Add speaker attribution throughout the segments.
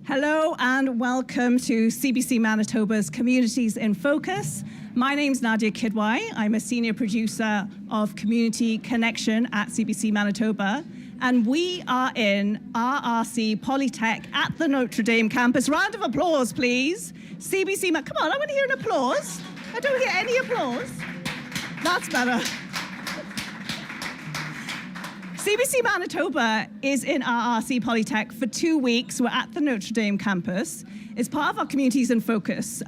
Speaker 1: Hello and welcome to CBC Manitoba's Communities in Focus. My name's Nadia Kidwai. I'm a senior producer of Community Connection at CBC Manitoba. And we are in RRC Polytech at the Notre Dame campus. Round of applause, please. CBC, come on, I want to hear an applause. I don't hear any applause. That's better. CBC Manitoba is in RRC Polytech for 2 weeks. We're at the Notre Dame campus. It's part of our Communities in Focus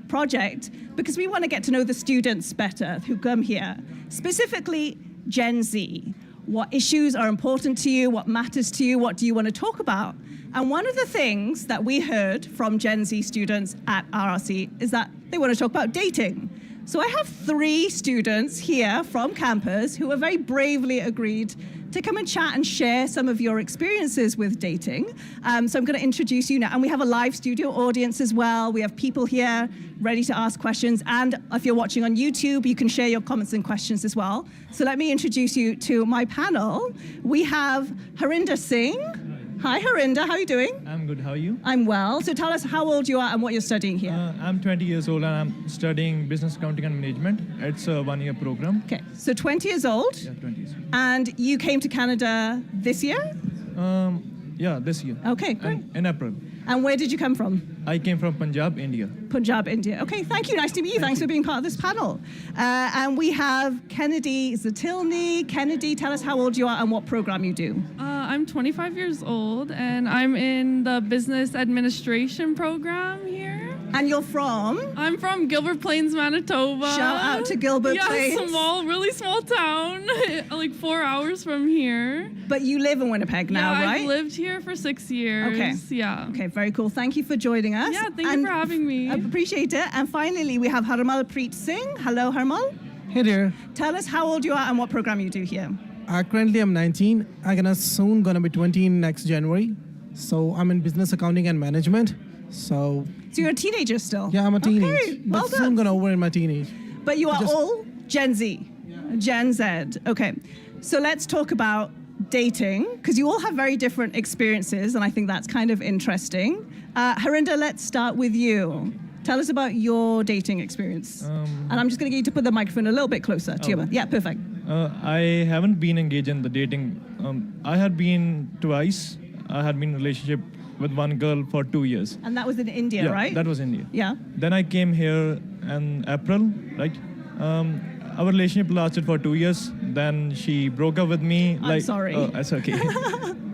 Speaker 1: project because we want to get to know the students better who come here, specifically Gen Z. What issues are important to you? What matters to you? What do you want to talk about? And one of the things that we heard from Gen Z students at RRC is that they want to talk about dating. So I have 3 students here from campus who have very bravely agreed to come and chat and share some of your experiences with dating. So I'm going to introduce you now. And we have a live studio audience as well. We have people here ready to ask questions. And if you're watching on YouTube, you can share your comments and questions as well. So let me introduce you to my panel. We have Harinder Singh. Hi, Harinder. How are you doing?
Speaker 2: I'm good. How are you?
Speaker 1: I'm well. So tell us how old you are and what you're studying here.
Speaker 2: I'm 20 years old and I'm studying business accounting and management. It's a 1-year program.
Speaker 1: Okay. So 20 years old.
Speaker 2: Yeah, 20 years old.
Speaker 1: And you came to Canada this year?
Speaker 2: Yeah, this year.
Speaker 1: Okay, great.
Speaker 2: In April.
Speaker 1: And where did you come from?
Speaker 2: I came from Punjab, India.
Speaker 1: Punjab, India. Okay, thank you. Nice to meet you. Thanks for being part of this panel. And we have Kennedy Zatilny. Kennedy, tell us how old you are and what program you do.
Speaker 3: I'm 25 years old and I'm in the business administration program here.
Speaker 1: And you're from?
Speaker 3: I'm from Gilbert Plains, Manitoba.
Speaker 1: Shout out to Gilbert Plains.
Speaker 3: Yeah, really small town, like 4 hours from here.
Speaker 1: But you live in Winnipeg now, right?
Speaker 3: I've lived here for 6 years.
Speaker 1: Okay.
Speaker 3: Yeah.
Speaker 1: Okay, very cool. Thank you for joining us.
Speaker 3: Yeah, thank you for having me.
Speaker 1: I appreciate it. And finally, we have Harmal Preet Singh. Hello, Harmal.
Speaker 4: Hey there.
Speaker 1: Tell us how old you are and what program you do here.
Speaker 4: Currently I'm 19. I'm soon gonna be 20 next January. So I'm in business accounting and management. So
Speaker 1: you're a teenager still?
Speaker 4: Yeah, I'm a teenager.
Speaker 1: Okay, well
Speaker 4: but
Speaker 1: done.
Speaker 4: soon gonna over in my teenage.
Speaker 1: But you are all Gen Z, Gen Z. Okay, so let's talk about dating, because you all have very different experiences, and I think that's kind of interesting. Harinder, let's start with you. Tell us about your dating experience. And I'm just going to get you to put the microphone a little bit closer to you. Yeah, perfect.
Speaker 2: I haven't been engaged in the dating. I had been twice. I had been in a relationship with one girl for 2 years.
Speaker 1: And that was in India, right?
Speaker 2: That was India.
Speaker 1: Yeah.
Speaker 2: Then I came here in April, right? Our relationship lasted for 2 years. Then she broke up with me.
Speaker 1: I'm sorry.
Speaker 2: Oh, that's okay.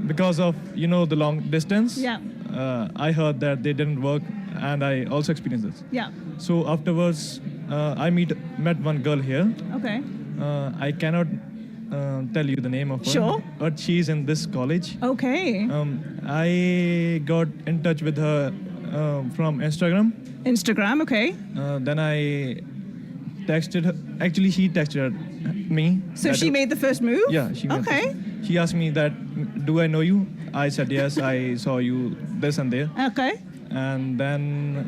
Speaker 2: Because of, the long distance.
Speaker 1: Yeah.
Speaker 2: I heard that they didn't work, and I also experienced this.
Speaker 1: Yeah.
Speaker 2: So afterwards, I met one girl here.
Speaker 1: Okay.
Speaker 2: I cannot tell you the name of her.
Speaker 1: Sure.
Speaker 2: But she's in this college.
Speaker 1: Okay.
Speaker 2: I got in touch with her from Instagram.
Speaker 1: Instagram, okay.
Speaker 2: Then I texted her. Actually, she texted me.
Speaker 1: So she made the first move?
Speaker 2: Yeah, she made
Speaker 1: Okay.
Speaker 2: She asked me that, do I know you? I said, yes, I saw you this and there.
Speaker 1: Okay.
Speaker 2: And then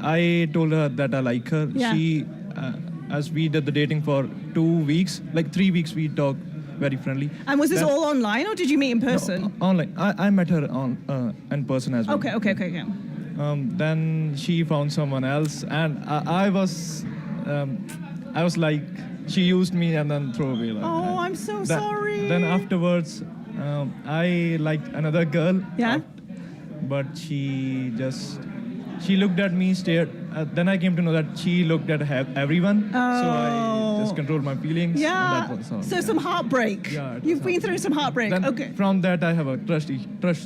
Speaker 2: I told her that I like her.
Speaker 1: Yeah.
Speaker 2: She, as we did the dating for 2 weeks, like 3 weeks, we talked very friendly.
Speaker 1: And was this all online, or did you meet in person?
Speaker 2: No, online. I met her in person as well.
Speaker 1: Okay.
Speaker 2: Then she found someone else, and I was like, she used me and then threw away. Like,
Speaker 1: Oh, I'm so sorry.
Speaker 2: Then afterwards, I liked another girl.
Speaker 1: Yeah.
Speaker 2: But she looked at me, stared. Then I came to know that she looked at everyone.
Speaker 1: Oh.
Speaker 2: So I just controlled my feelings.
Speaker 1: Yeah.
Speaker 2: And that was all.
Speaker 1: So some heartbreak.
Speaker 2: Yeah,
Speaker 1: You've been through some heartbreak.
Speaker 2: Then
Speaker 1: Okay.
Speaker 2: From that, I have a trust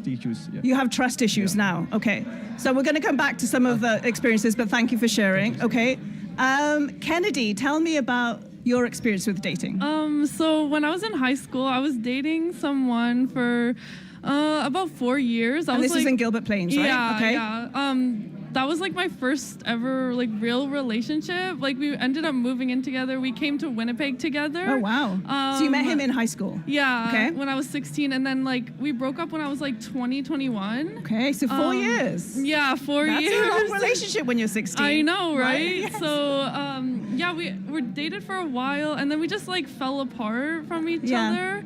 Speaker 2: issues. Yeah.
Speaker 1: You have trust issues now. Okay. So we're going to come back to some of the experiences, but thank you for sharing. Okay. Kennedy, tell me about your experience with dating.
Speaker 3: So when I was in high school, I was dating someone for about 4 years.
Speaker 1: And this was in Gilbert Plains, right?
Speaker 3: Yeah,
Speaker 1: okay.
Speaker 3: yeah. That was like my first ever like real relationship. Like we ended up moving in together. We came to Winnipeg together.
Speaker 1: Oh, wow. So you met him in high school?
Speaker 3: Yeah.
Speaker 1: Okay.
Speaker 3: When I was 16, and then like we broke up when I was like 20, 21.
Speaker 1: Okay, so 4 years.
Speaker 3: Yeah, 4 years.
Speaker 1: That's a long relationship when you're 16.
Speaker 3: I know, right? So Yeah, we were dated for a while, and then we just like fell apart from each
Speaker 1: Yeah.
Speaker 3: other.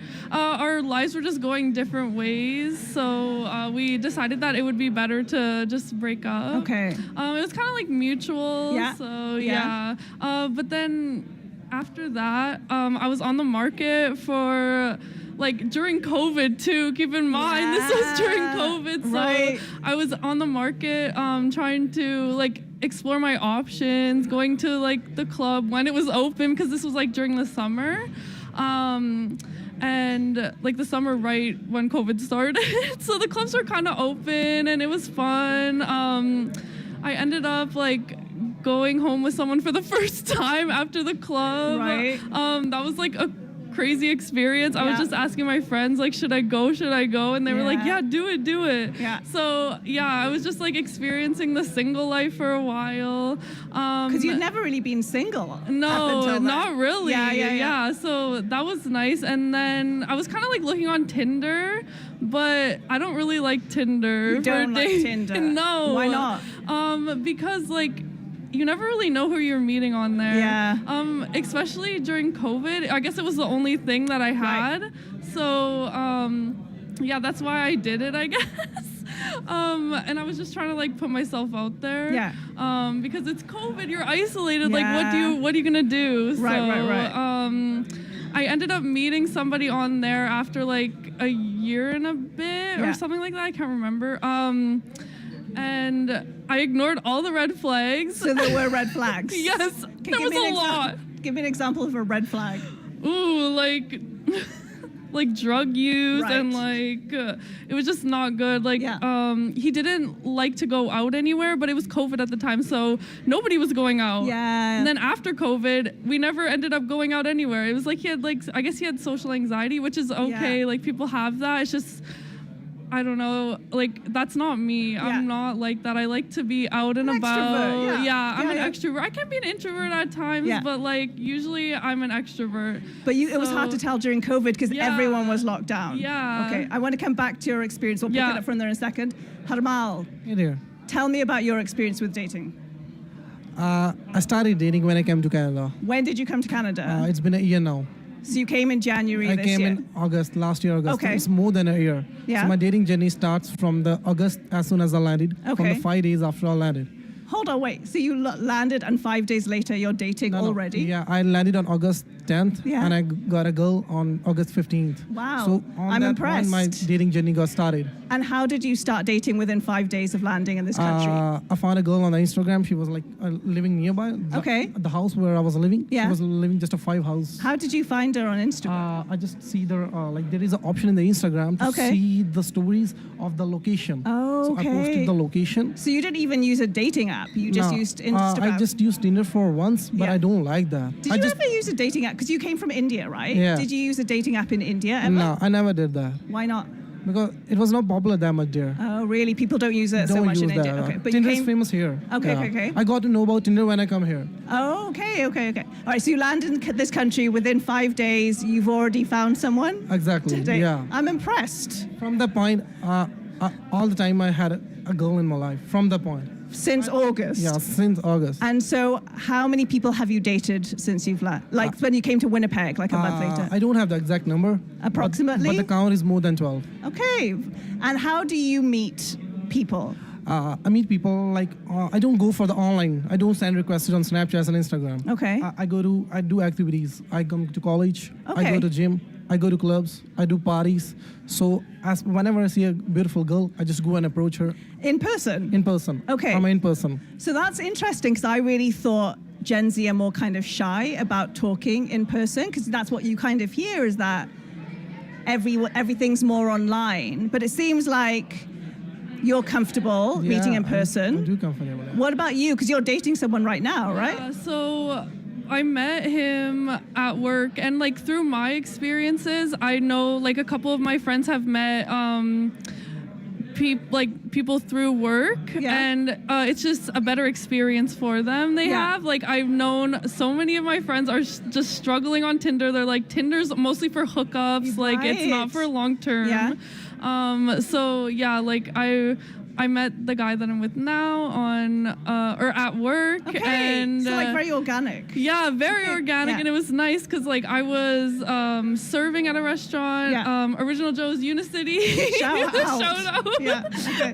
Speaker 3: Our lives were just going different ways, so we decided that it would be better to just break up.
Speaker 1: Okay.
Speaker 3: It was kind of like mutual.
Speaker 1: Yeah.
Speaker 3: So
Speaker 1: Yeah.
Speaker 3: yeah. But then after that, I was on the market for. Like during COVID too, keep in mind, this was during COVID. So
Speaker 1: Right.
Speaker 3: I was on the market trying to like explore my options, going to like the club when it was open, because this was like during the summer. And like the summer right when COVID started. So the clubs were kind of open and it was fun. I ended up like going home with someone for the first time after the club.
Speaker 1: Right.
Speaker 3: That was like a crazy experience. I was
Speaker 1: Yeah.
Speaker 3: just asking my friends, like, should I go? And they were like,
Speaker 1: Yeah.
Speaker 3: yeah, do it.
Speaker 1: Yeah.
Speaker 3: So yeah, I was just like experiencing the single life for a while.
Speaker 1: Because you'd never really been single. up
Speaker 3: No,
Speaker 1: until then.
Speaker 3: not really.
Speaker 1: Yeah.
Speaker 3: So that was nice. And then I was kind of like looking on Tinder, but I don't really like Tinder.
Speaker 1: You don't
Speaker 3: for
Speaker 1: like
Speaker 3: dating.
Speaker 1: Tinder?
Speaker 3: No.
Speaker 1: Why not?
Speaker 3: Because like you never really know who you're meeting on there.
Speaker 1: Yeah.
Speaker 3: Especially during COVID. I guess it was the only thing that I had.
Speaker 1: Right.
Speaker 3: So yeah, that's why I did it, I guess. And I was just trying to like put myself out there.
Speaker 1: Yeah.
Speaker 3: Because it's COVID, you're isolated. Like
Speaker 1: Yeah.
Speaker 3: what are you gonna do?
Speaker 1: Right.
Speaker 3: I ended up meeting somebody on there after like a year and a bit
Speaker 1: Yeah.
Speaker 3: or something like that. I can't remember. And I ignored all the red flags.
Speaker 1: So there were red flags.
Speaker 3: Yes,
Speaker 1: Okay,
Speaker 3: there was a lot.
Speaker 1: Give me an example of a red flag.
Speaker 3: Ooh, like like drug use
Speaker 1: Right.
Speaker 3: and like it was just not good. Like
Speaker 1: Yeah.
Speaker 3: he didn't like to go out anywhere, but it was COVID at the time, so nobody was going out.
Speaker 1: Yeah.
Speaker 3: And then after COVID, we never ended up going out anywhere. It was like he had like I guess he had social anxiety, which is okay.
Speaker 1: Yeah.
Speaker 3: Like people have that. It's just I don't know, like that's not me.
Speaker 1: Yeah.
Speaker 3: I'm not like that. I like to be out and
Speaker 1: An
Speaker 3: about.
Speaker 1: extrovert, yeah.
Speaker 3: I'm
Speaker 1: Yeah,
Speaker 3: an
Speaker 1: yeah.
Speaker 3: extrovert. I can be an introvert at times,
Speaker 1: Yeah.
Speaker 3: but like usually I'm an extrovert.
Speaker 1: But it was hard to
Speaker 3: So-
Speaker 1: tell during COVID because
Speaker 3: Yeah.
Speaker 1: everyone was locked down.
Speaker 3: Yeah.
Speaker 1: Okay, I want to come back to your experience. We'll pick
Speaker 3: Yeah.
Speaker 1: it up from there in a second. Harmal,
Speaker 4: Hey there.
Speaker 1: tell me about your experience with dating.
Speaker 4: I started dating when I came to Canada.
Speaker 1: When did you come to Canada?
Speaker 4: It's been a year now.
Speaker 1: So you came in January
Speaker 4: I
Speaker 1: this
Speaker 4: came
Speaker 1: year.
Speaker 4: in August, last year August.
Speaker 1: Okay.
Speaker 4: It's more than a year.
Speaker 1: Yeah.
Speaker 4: So my dating journey starts from the August as soon as I landed. From
Speaker 1: Okay.
Speaker 4: the 5 days after I landed.
Speaker 1: Hold on, wait. So you landed and 5 days later you're dating
Speaker 4: No, no.
Speaker 1: already?
Speaker 4: Yeah, I landed on August 10th
Speaker 1: Yeah.
Speaker 4: and I got a girl on August 15th.
Speaker 1: Wow.
Speaker 4: So on
Speaker 1: I'm
Speaker 4: that
Speaker 1: impressed.
Speaker 4: One, my dating journey got started.
Speaker 1: And how did you start dating within 5 days of landing in this country?
Speaker 4: I found a girl on the Instagram. She was like living nearby.
Speaker 1: Okay.
Speaker 4: The house where I was living.
Speaker 1: Yeah.
Speaker 4: She was living just a 5 house.
Speaker 1: How did you find her on Instagram?
Speaker 4: I just see there like there is an option in the Instagram to
Speaker 1: Okay.
Speaker 4: see the stories of the location.
Speaker 1: Oh,
Speaker 4: So I
Speaker 1: okay.
Speaker 4: posted the location.
Speaker 1: So you didn't even use a dating app. You just
Speaker 4: No,
Speaker 1: used Instagram.
Speaker 4: I just used Tinder for once, but
Speaker 1: Yeah.
Speaker 4: I don't like that.
Speaker 1: Did
Speaker 4: I
Speaker 1: you
Speaker 4: just,
Speaker 1: ever use a dating app? Because you came from India, right?
Speaker 4: Yeah.
Speaker 1: Did you use a dating app in India ever?
Speaker 4: No, I never did that
Speaker 1: Why not?
Speaker 4: because it was not popular that much there.
Speaker 1: Oh, really? People don't use it so
Speaker 4: Don't
Speaker 1: much
Speaker 4: use
Speaker 1: in
Speaker 4: that.
Speaker 1: India. Okay, but you
Speaker 4: Tinder is
Speaker 1: came.
Speaker 4: famous here.
Speaker 1: Okay, okay.
Speaker 4: I got to know about Tinder when I come here.
Speaker 1: Oh, okay. All right, so you landed in this country within 5 days. You've already found someone.
Speaker 4: Exactly.
Speaker 1: to date.
Speaker 4: Yeah.
Speaker 1: I'm impressed.
Speaker 4: From that point, all the time I had a girl in my life. From that point.
Speaker 1: Since August.
Speaker 4: Yeah, since August.
Speaker 1: And so, how many people have you dated since you've landed? Like when you came to Winnipeg, like a month later.
Speaker 4: I don't have the exact number.
Speaker 1: Approximately?
Speaker 4: But the count is more than 12.
Speaker 1: Okay. And how do you meet people?
Speaker 4: I meet people like I don't go for the online. I don't send requests on Snapchat and Instagram.
Speaker 1: Okay.
Speaker 4: I do activities. I come to college.
Speaker 1: Okay.
Speaker 4: I go to gym. I go to clubs. I do parties. So whenever I see a beautiful girl, I just go and approach her
Speaker 1: In person?
Speaker 4: in person.
Speaker 1: Okay.
Speaker 4: I'm in person.
Speaker 1: So that's interesting because I really thought Gen Z are more kind of shy about talking in person because that's what you kind of hear is that everything's more online. But it seems like you're comfortable meeting in
Speaker 4: I
Speaker 1: person.
Speaker 4: do comfortable.
Speaker 1: What about you? Because you're dating someone right now, right?
Speaker 3: So I met him at work, and like through my experiences, I know like a couple of my friends have met people through work,
Speaker 1: Yeah.
Speaker 3: and it's just a better experience for them. They
Speaker 1: Yeah.
Speaker 3: have like I've known so many of my friends are just struggling on Tinder. They're like Tinder's mostly for hookups, like it's not
Speaker 1: Right.
Speaker 3: for long term.
Speaker 1: Yeah.
Speaker 3: So yeah, like I I met the guy that I'm with now on or at work.
Speaker 1: Okay,
Speaker 3: And
Speaker 1: so like very organic.
Speaker 3: yeah, very organic,
Speaker 1: yeah.
Speaker 3: and it was nice because like I was serving at a restaurant,
Speaker 1: Yeah.
Speaker 3: Original Joe's Unicity.
Speaker 1: Shout out.
Speaker 3: Shout out.
Speaker 1: Yeah, okay.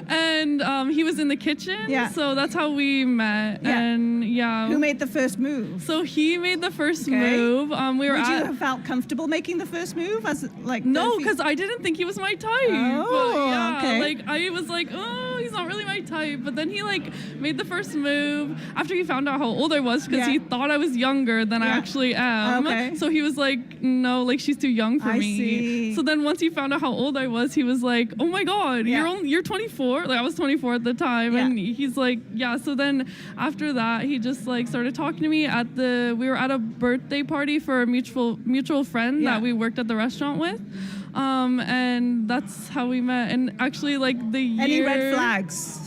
Speaker 3: And he was in the kitchen,
Speaker 1: Yeah.
Speaker 3: so that's how we met.
Speaker 1: Yeah.
Speaker 3: And yeah,
Speaker 1: Who made the first move?
Speaker 3: so he made the first
Speaker 1: Okay.
Speaker 3: move. We were
Speaker 1: Would you
Speaker 3: at.
Speaker 1: have felt comfortable making the first move as like
Speaker 3: No,
Speaker 1: the
Speaker 3: because I didn't think he was my type.
Speaker 1: Oh,
Speaker 3: But yeah,
Speaker 1: okay.
Speaker 3: like I was like, oh, he's not really my type. But then he like made the first move after he found out how old I was because
Speaker 1: Yeah.
Speaker 3: he thought I was younger than I
Speaker 1: Yeah.
Speaker 3: actually am.
Speaker 1: Okay.
Speaker 3: So he was like, no, like she's too young for
Speaker 1: I
Speaker 3: me.
Speaker 1: see.
Speaker 3: So then once he found out how old I was, he was like, oh my God,
Speaker 1: Yeah.
Speaker 3: you're 24. Like I was 24 at the time,
Speaker 1: Yeah.
Speaker 3: and he's like, yeah. So then after that, he just like started talking to me we were at a birthday party for a mutual friend
Speaker 1: Yeah.
Speaker 3: that we worked at the restaurant with. And that's how we met. And actually, like the year.
Speaker 1: Any red flags?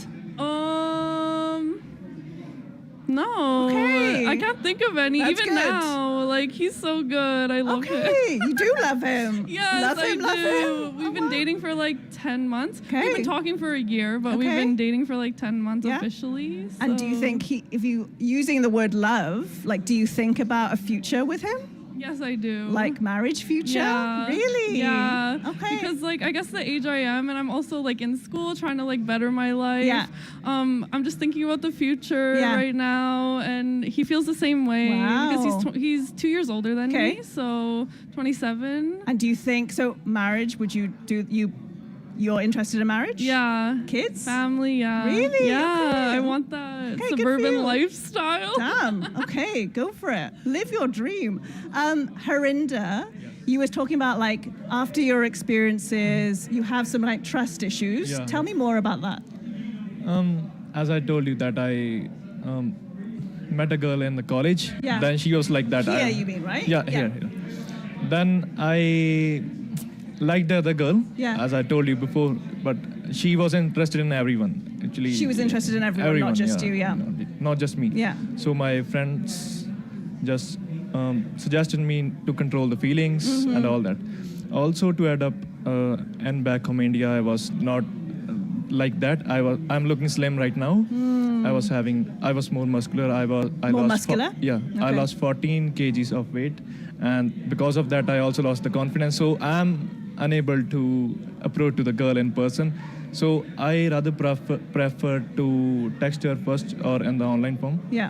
Speaker 3: No.
Speaker 1: Okay.
Speaker 3: I can't think of any.
Speaker 1: That's
Speaker 3: Even
Speaker 1: good.
Speaker 3: now, like he's so good. I love him.
Speaker 1: Okay, you do love him.
Speaker 3: Yes,
Speaker 1: love
Speaker 3: I
Speaker 1: him,
Speaker 3: do.
Speaker 1: love him.
Speaker 3: We've
Speaker 1: Oh,
Speaker 3: been
Speaker 1: wow.
Speaker 3: dating for like 10 months.
Speaker 1: Okay.
Speaker 3: We've been talking for a year, but we've
Speaker 1: Okay.
Speaker 3: been dating for like 10 months
Speaker 1: Yeah.
Speaker 3: officially.
Speaker 1: And do you
Speaker 3: so-
Speaker 1: think if you using the word love, like, do you think about a future with him,
Speaker 3: Yes, I do.
Speaker 1: like marriage future?
Speaker 3: Yeah.
Speaker 1: Really?
Speaker 3: Yeah.
Speaker 1: Okay.
Speaker 3: Because like I guess the age I am, and I'm also like in school trying to like better my life.
Speaker 1: Yeah.
Speaker 3: I'm just thinking about the future
Speaker 1: Yeah.
Speaker 3: right now, and he feels the same way because
Speaker 1: Wow.
Speaker 3: he's 2 years older than
Speaker 1: Okay.
Speaker 3: me, so 27.
Speaker 1: And do you think so? Marriage? Would you do you? You're interested in marriage?
Speaker 3: Yeah.
Speaker 1: Kids?
Speaker 3: Family. Yeah.
Speaker 1: Really?
Speaker 3: Yeah.
Speaker 1: Okay.
Speaker 3: I want that
Speaker 1: Okay, good for
Speaker 3: suburban
Speaker 1: you.
Speaker 3: lifestyle.
Speaker 1: Damn. Okay, go for it. Live your dream. Harinder, you were talking about like after your experiences, you have some like trust issues.
Speaker 2: Yeah.
Speaker 1: Tell me more about that.
Speaker 2: As I told you that I met a girl in the college.
Speaker 1: Yeah.
Speaker 2: Then she was like that.
Speaker 1: Here, you mean, right?
Speaker 2: Yeah,
Speaker 1: Yeah.
Speaker 2: here. Then I liked the other girl,
Speaker 1: Yeah.
Speaker 2: as I told you before, but she was interested in everyone. Actually,
Speaker 1: She was interested in everyone, not just you, yeah.
Speaker 2: Not just me.
Speaker 1: Yeah.
Speaker 2: So my friends just suggested me to control the feelings
Speaker 1: Mm-hmm.
Speaker 2: and all that. Also, to add up, and back home India, I was not like that. I'm looking slim right now. I was more muscular. I
Speaker 1: More
Speaker 2: lost
Speaker 1: muscular?
Speaker 2: I
Speaker 1: Okay.
Speaker 2: lost 14 kgs of weight, and because of that, I also lost the confidence. So I'm unable to approach to the girl in person. So I rather prefer to text her first or in the online form.
Speaker 1: Yeah.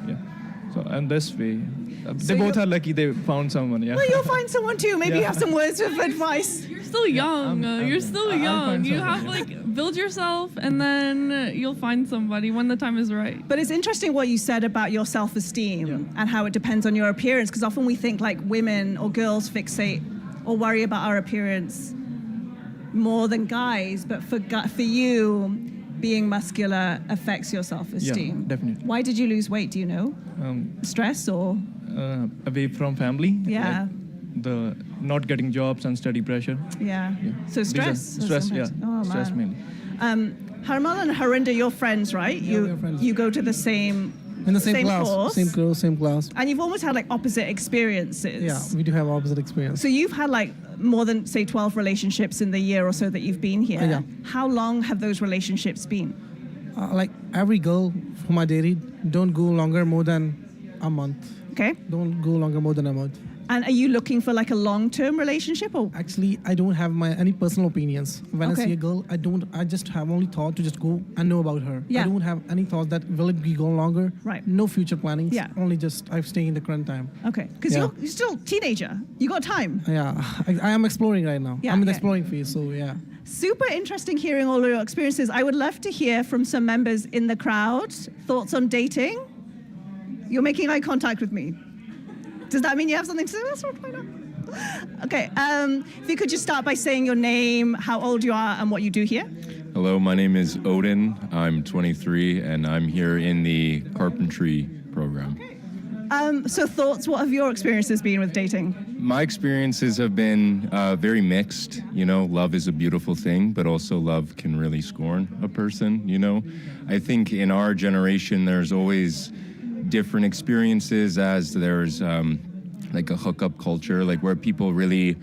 Speaker 2: So in this way,
Speaker 1: So
Speaker 2: they both
Speaker 1: you're-
Speaker 2: are lucky they found someone. Yeah.
Speaker 1: Well, you'll find someone too. Maybe you
Speaker 2: Yeah.
Speaker 1: have some words of advice.
Speaker 3: You're still young. You're still
Speaker 2: I'll
Speaker 3: young.
Speaker 2: find
Speaker 3: You
Speaker 2: someone,
Speaker 3: have
Speaker 2: yeah.
Speaker 3: like build yourself, and then you'll find somebody when the time is right.
Speaker 1: But it's interesting what you said about your self-esteem
Speaker 2: Yeah.
Speaker 1: and how it depends on your appearance, because often we think like women or girls fixate or worry about our appearance more than guys, but for you, being muscular affects your self-esteem.
Speaker 2: Yeah, definitely.
Speaker 1: Why did you lose weight? Do you know? Stress or?
Speaker 2: Away from family.
Speaker 1: Yeah.
Speaker 2: Like the not getting jobs and study pressure.
Speaker 1: Yeah. So
Speaker 2: These
Speaker 1: stress.
Speaker 2: are stress. Yeah.
Speaker 1: Oh,
Speaker 2: Stress
Speaker 1: man.
Speaker 2: mainly.
Speaker 1: Harmal and Harinder, you're friends, right?
Speaker 4: Yeah, we're friends.
Speaker 1: You go to the same
Speaker 4: In the same class,
Speaker 1: course,
Speaker 4: same course, same class.
Speaker 1: and you've almost had like opposite experiences.
Speaker 4: Yeah, we do have opposite experience.
Speaker 1: So you've had like more than say 12 relationships in the year or so that you've been here.
Speaker 4: Yeah.
Speaker 1: How long have those relationships been?
Speaker 4: Like every girl whom I dated, don't go longer more than a month.
Speaker 1: Okay.
Speaker 4: Don't go longer more than a month.
Speaker 1: And are you looking for like a long-term relationship or?
Speaker 4: Actually, I don't have any personal opinions. When
Speaker 1: Okay.
Speaker 4: I see a girl, I just have only thought to just go and know about her.
Speaker 1: Yeah.
Speaker 4: I don't have any thoughts that will it be go longer.
Speaker 1: Right.
Speaker 4: No future plannings.
Speaker 1: Yeah.
Speaker 4: Only just I'm staying in the current time.
Speaker 1: Okay. Because
Speaker 4: Yeah.
Speaker 1: you're still a teenager. You got time.
Speaker 4: Yeah, I am exploring right now.
Speaker 1: Yeah,
Speaker 4: I'm in the
Speaker 1: okay.
Speaker 4: exploring phase, so yeah.
Speaker 1: Super interesting hearing all of your experiences. I would love to hear from some members in the crowd. Thoughts on dating? You're making eye contact with me. Does that mean you have something to say? That's what I know. Okay. If you could just start by saying your name, how old you are, and what you do here.
Speaker 5: Hello, my name is Odin. I'm 23, and I'm here in the carpentry program.
Speaker 1: So thoughts, what have your experiences been with dating?
Speaker 5: My experiences have been very mixed. You know, love is a beautiful thing, but also love can really scorn a person, you know. I think in our generation, there's always different experiences as there's like a hookup culture, like where people really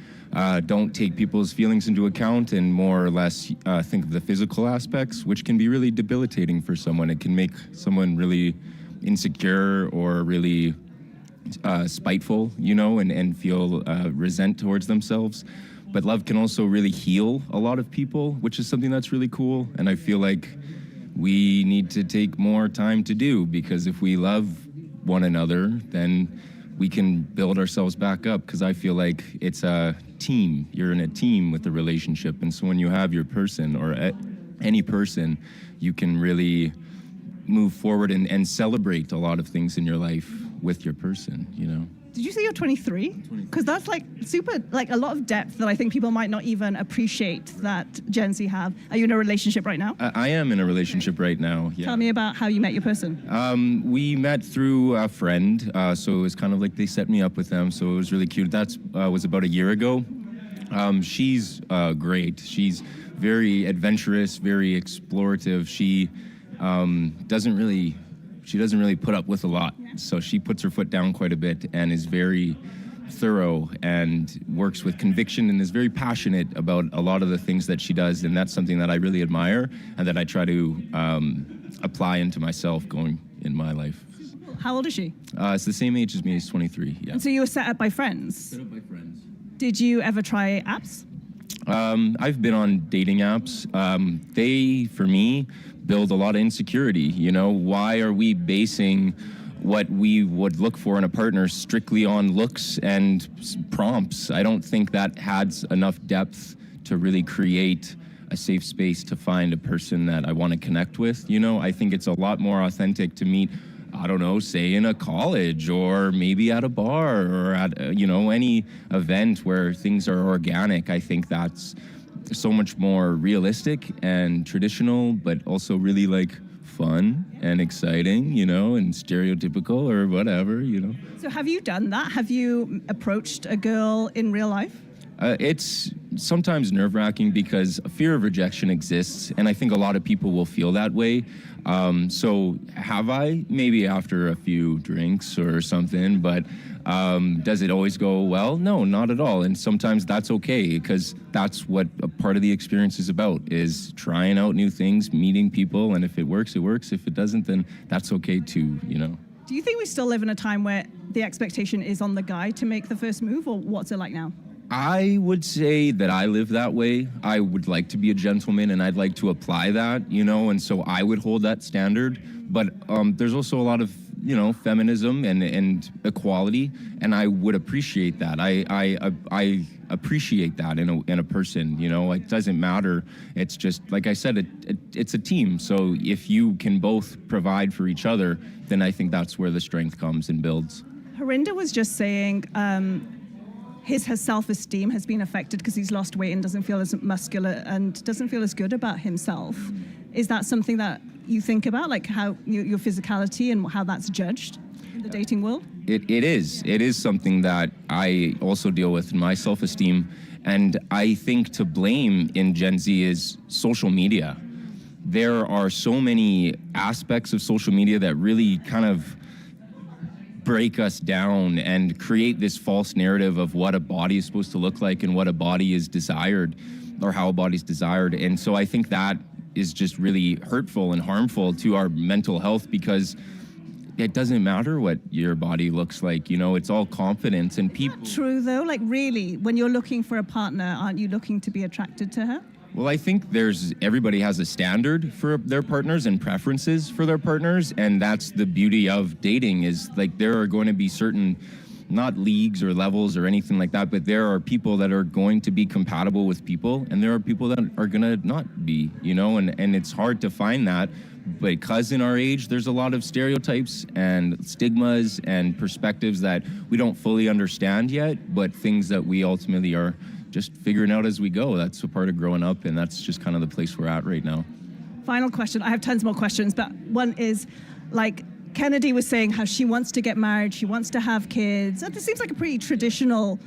Speaker 5: don't take people's feelings into account and more or less think of the physical aspects, which can be really debilitating for someone. It can make someone really insecure or really spiteful, and feel resent towards themselves. But love can also really heal a lot of people, which is something that's really cool. And I feel like we need to take more time to do, because if we love one another, then we can build ourselves back up, because I feel like it's a team. You're in a team with the relationship. And so when you have your person or any person, you can really move forward and celebrate a lot of things in your life with your person,
Speaker 1: Did you say you're 23? Because that's like super, like a lot of depth that I think people might not even appreciate that Gen Z have. Are you in a relationship right now?
Speaker 5: I am in a relationship right now, yeah.
Speaker 1: Tell me about how you met your person.
Speaker 5: We met through a friend, so it was kind of like they set me up with them, so it was really cute. That was about a year ago. She's great. She's very adventurous, very explorative. She doesn't really put up with a lot. So she puts her foot down quite a bit and is very thorough and works with conviction and is very passionate about a lot of the things that she does. And that's something that I really admire and that I try to apply into myself going in my life.
Speaker 1: How old is she?
Speaker 5: It's the same age as me, she's 23, yeah.
Speaker 1: And so you were set up by friends?
Speaker 5: Set up by friends.
Speaker 1: Did you ever try apps?
Speaker 5: I've been on dating apps. They, for me, build a lot of insecurity. Why are we basing what we would look for in a partner strictly on looks and prompts? I don't think that adds enough depth to really create a safe space to find a person that I want to connect with. I think it's a lot more authentic to meet, I don't know, say in a college or maybe at a bar or at, any event where things are organic. I think that's so much more realistic and traditional, but also really fun and exciting, and stereotypical or whatever.
Speaker 1: So have you done that? Have you approached a girl in real life?
Speaker 5: It's sometimes nerve-wracking because a fear of rejection exists, and I think a lot of people will feel that way. So have I? Maybe after a few drinks or something, but does it always go well? No, not at all. And sometimes that's okay, because that's what a part of the experience is about, is trying out new things, meeting people, and if it works, it works. If it doesn't, then that's okay too,
Speaker 1: Do you think we still live in a time where the expectation is on the guy to make the first move, or what's it like now?
Speaker 5: I would say that I live that way. I would like to be a gentleman, and I'd like to apply that, and so I would hold that standard. But there's also a lot of, feminism and equality, and I would appreciate that. I appreciate that in a person. It doesn't matter. It's just, like I said, it's a team. So if you can both provide for each other, then I think that's where the strength comes and builds.
Speaker 1: Harinder was just saying his self-esteem has been affected because he's lost weight and doesn't feel as muscular and doesn't feel as good about himself. Is that something that you think about, like how your physicality and how that's judged in the dating world?
Speaker 5: It is. It is something that I also deal with in my self-esteem. And I think to blame in Gen Z is social media. There are so many aspects of social media that really kind of break us down and create this false narrative of what a body is supposed to look like and what a body is desired, or how a body is desired. And so I think that is just really hurtful and harmful to our mental health, because it doesn't matter what your body looks like, it's all confidence and people.
Speaker 1: Is that true though? Like really, when you're looking for a partner, aren't you looking to be attracted to her?
Speaker 5: Well, I think everybody has a standard for their partners and preferences for their partners, and that's the beauty of dating, is there are going to be certain, not leagues or levels or anything like that, but there are people that are going to be compatible with people, and there are people that are going to not be, and it's hard to find that. Because in our age, there's a lot of stereotypes and stigmas and perspectives that we don't fully understand yet, but things that we ultimately are just figuring out as we go. That's a part of growing up, and that's just kind of the place we're at right now.
Speaker 1: Final question. I have tons more questions, but one is, Kennedy was saying how she wants to get married, she wants to have kids. This seems like a pretty traditional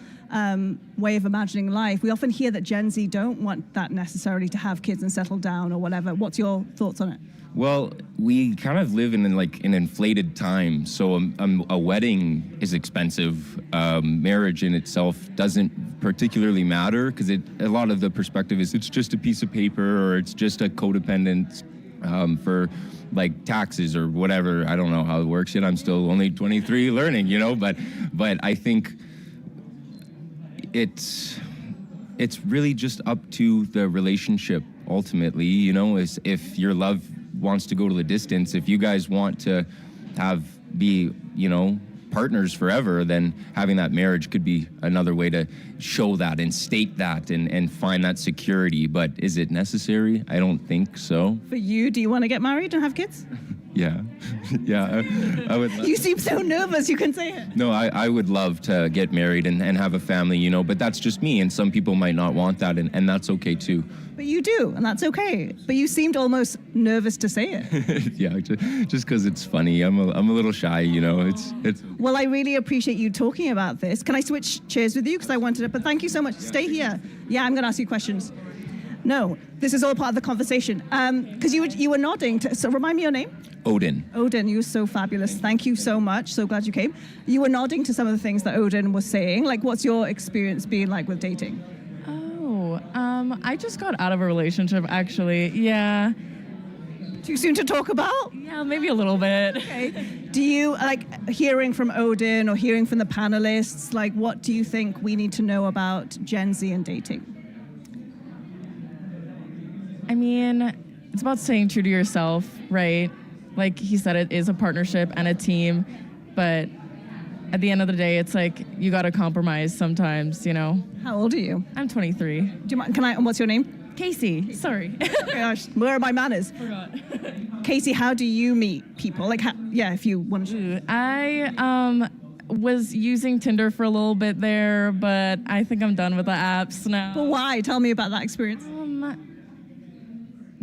Speaker 1: way of imagining life. We often hear that Gen Z don't want that necessarily to have kids and settle down or whatever. What's your thoughts on it?
Speaker 5: Well, we kind of live in like an inflated time. So a wedding is expensive. Marriage in itself doesn't particularly matter because a lot of the perspective is it's just a piece of paper or it's just a codependent for like taxes or whatever. I don't know how it works yet. I'm still only 23 learning, you know, but I think it's really just up to the relationship ultimately, you know, is if your love wants to go to the distance, if you guys want to be, you know, partners forever, then having that marriage could be another way to show that and state that and find that security. But is it necessary? I don't think so.
Speaker 1: For you, do you want to get married and have kids?
Speaker 5: Yeah. Yeah, I would.
Speaker 1: You seem so nervous, you can say it.
Speaker 5: No, I would love to get married and have a family, you know, but that's just me, and some people might not want that, and that's okay too.
Speaker 1: But you do, and that's okay. But you seemed almost nervous to say it.
Speaker 5: Yeah, just because it's funny. I'm a little shy, you know. It's.
Speaker 1: Well, I really appreciate you talking about this. Can I switch chairs with you? Because I wanted to, but thank you so much. Stay here. Yeah, I'm going to ask you questions. No, this is all part of the conversation. Because you were nodding. So remind me your name.
Speaker 5: Odin.
Speaker 1: Odin, you were so fabulous. Thank you so much. So glad you came. You were nodding to some of the things that Odin was saying. Like, what's your experience been like with dating?
Speaker 6: Oh, I just got out of a relationship, actually. Yeah.
Speaker 1: Too soon to talk about?
Speaker 6: Yeah, maybe a little bit.
Speaker 1: Okay. Do you, like, hearing from Odin or hearing from the panelists, like, what do you think we need to know about Gen Z and dating?
Speaker 6: I mean, it's about staying true to yourself, right? Like he said, it is a partnership and a team, but at the end of the day, it's like you got to compromise sometimes, you know?
Speaker 1: How old are you?
Speaker 6: I'm 23.
Speaker 1: Do you mind, what's your name?
Speaker 6: Casey, sorry.
Speaker 1: Oh my gosh, where are my manners?
Speaker 6: Forgot.
Speaker 1: Casey, how do you meet people? Like, if you want to.
Speaker 6: I was using Tinder for a little bit there, but I think I'm done with the apps now.
Speaker 1: But why? Tell me about that experience.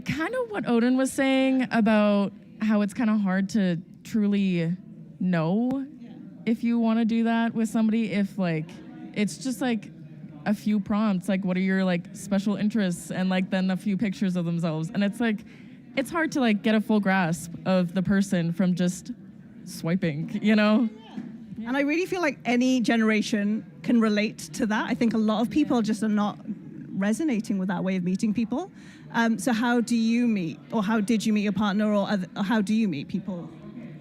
Speaker 6: Kind of what Odin was saying about how it's kind of hard to truly know if you want to do that with somebody, if like it's just like a few prompts, like what are your like special interests, and like then a few pictures of themselves, and it's like it's hard to like get a full grasp of the person from just swiping, you know?
Speaker 1: And I really feel like any generation can relate to that. I think a lot of people just are not resonating with that way of meeting people. So how do you meet, or how did you meet your partner, or how do you meet people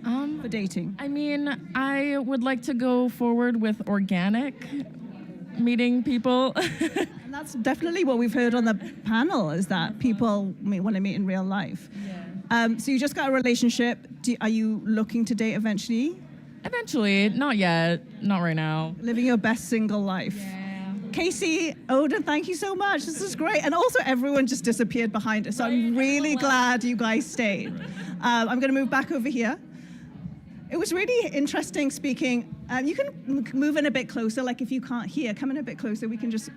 Speaker 1: for dating?
Speaker 6: I mean, I would like to go forward with organic meeting people.
Speaker 1: And that's definitely what we've heard on the panel, is that people want to meet in real life. Yeah. So you just got a relationship. Are you looking to date eventually?
Speaker 6: Eventually, not yet, not right now.
Speaker 1: Living your best single life.
Speaker 6: Yeah.
Speaker 1: Casey, Odin, thank you so much. This is great. And also everyone just disappeared behind us. So I'm really glad you guys stayed. I'm going to move back over here. It was really interesting speaking. You can move in a bit closer. Like if you can't hear, come in a bit closer. We can just,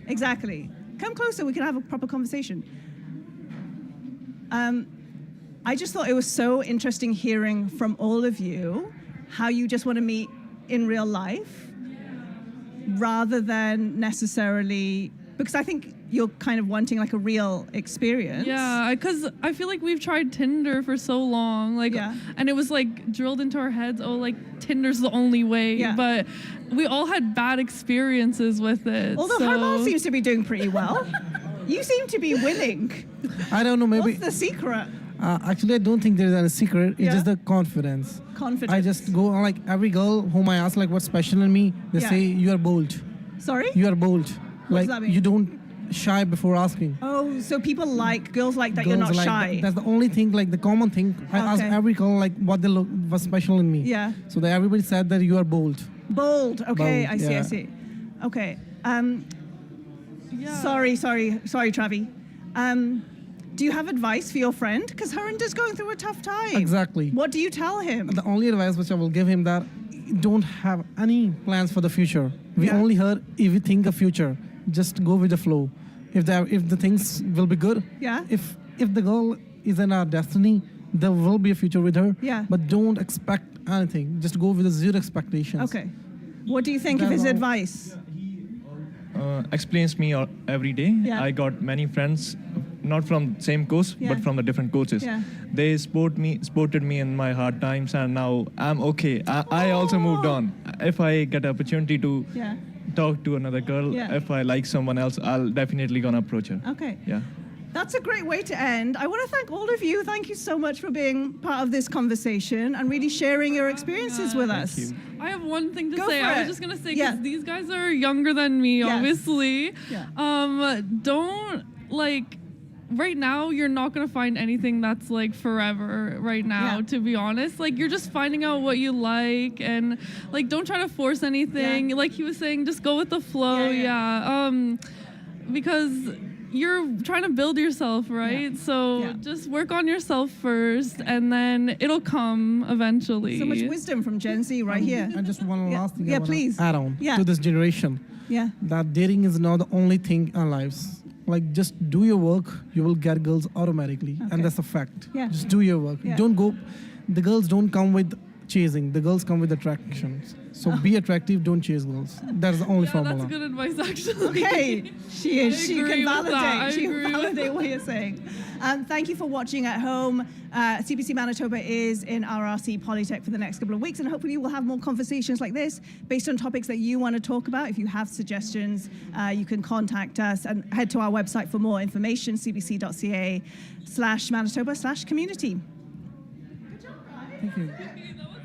Speaker 1: exactly. Come closer. We can have a proper conversation. I just thought it was so interesting hearing from all of you how you just want to meet in real life, rather than necessarily, because I think you're kind of wanting like a real experience.
Speaker 3: Yeah, because I feel like we've tried Tinder for so long, like, and it was like drilled into our heads, oh, like Tinder's the only way. Yeah. But we all had bad experiences with it.
Speaker 1: Although Harman seems to be doing pretty well. You seem to be winning.
Speaker 4: I don't know, maybe.
Speaker 1: What's the secret?
Speaker 4: Actually, I don't think there's any secret. It's just the confidence.
Speaker 1: Confidence.
Speaker 4: I just go on, like every girl whom I ask like what's special in me, they say you are bold.
Speaker 1: Sorry?
Speaker 4: You are bold.
Speaker 1: What does that mean?
Speaker 4: You don't shy before asking.
Speaker 1: Oh, so people like, girls like that
Speaker 4: girls
Speaker 1: you're not
Speaker 4: like
Speaker 1: shy.
Speaker 4: That's the only thing, like the common thing. I ask every girl like what they look, what's special in me.
Speaker 1: Yeah.
Speaker 4: So that everybody said that you are bold.
Speaker 1: Bold. Okay,
Speaker 4: bold,
Speaker 1: I see. Okay. Sorry, Travi. Do you have advice for your friend? Because Harinder's going through a tough time.
Speaker 4: Exactly.
Speaker 1: What do you tell him?
Speaker 4: The only advice which I will give him that don't have any plans for the future. We only heard if you think of future, just go with the flow. If the things will be good.
Speaker 1: Yeah.
Speaker 4: If the girl is in our destiny, there will be a future with her.
Speaker 1: Yeah.
Speaker 4: But don't expect anything. Just go with the zero expectations.
Speaker 1: Okay. What do you think of his advice?
Speaker 2: explains me every day.
Speaker 1: Yeah.
Speaker 2: I got many friends, not from same course,
Speaker 1: Yeah.
Speaker 2: but from the different coaches.
Speaker 1: Yeah.
Speaker 2: They supported me in my hard times, and now I'm okay. I also moved on. If I get an opportunity to
Speaker 1: Yeah.
Speaker 2: talk to another girl,
Speaker 1: Yeah.
Speaker 2: if I like someone else, I'll definitely gonna approach her.
Speaker 1: Okay.
Speaker 2: Yeah.
Speaker 1: That's a great way to end. I want to thank all of you. Thank you so much for being part of this conversation and really sharing your experiences with us.
Speaker 2: you.
Speaker 3: I have one thing to
Speaker 1: Go
Speaker 3: say.
Speaker 1: for
Speaker 3: I
Speaker 1: it.
Speaker 3: was just gonna say
Speaker 1: Yeah.
Speaker 3: because these guys are younger than me,
Speaker 1: Yes.
Speaker 3: obviously.
Speaker 1: Yeah.
Speaker 3: Don't like. Right now, you're not gonna find anything that's like forever. Right now,
Speaker 1: Yeah.
Speaker 3: to be honest, like you're just finding out what you like, and like don't try to force anything.
Speaker 1: Yeah.
Speaker 3: Like he was saying, just go with the flow.
Speaker 1: Yeah,
Speaker 3: Because you're trying to build yourself, right?
Speaker 1: Yeah.
Speaker 3: So
Speaker 1: Yeah.
Speaker 3: just work on yourself first, and then it'll come eventually.
Speaker 1: So much wisdom from Gen Z right here.
Speaker 4: And just one
Speaker 1: Yeah.
Speaker 4: last thing
Speaker 1: Yeah,
Speaker 4: I wanna
Speaker 1: please.
Speaker 4: add on
Speaker 1: Yeah.
Speaker 4: to this generation.
Speaker 1: Yeah.
Speaker 4: That dating is not the only thing in our lives. Like, just do your work, you will get girls automatically.
Speaker 1: Okay.
Speaker 4: And that's a fact.
Speaker 1: Yeah.
Speaker 4: Just do your work.
Speaker 1: Yeah.
Speaker 4: Don't go, the girls don't come with chasing, the girls come with attractions. So be attractive, don't chase girls. That's the only
Speaker 3: Yeah,
Speaker 4: formula.
Speaker 3: that's good advice, actually.
Speaker 1: Okay, she is.
Speaker 3: I
Speaker 1: She
Speaker 3: agree
Speaker 1: can
Speaker 3: with
Speaker 1: validate.
Speaker 3: that. I
Speaker 1: She can
Speaker 3: agree with
Speaker 1: validate what you're saying. Thank you for watching at home. CBC Manitoba is in RRC Polytech for the next couple of weeks, and hopefully we'll have more conversations like this based on topics that you want to talk about. If you have suggestions, you can contact us and head to our website for more information, cbc.ca/Manitoba/community.
Speaker 4: Thank you.
Speaker 3: Okay, that was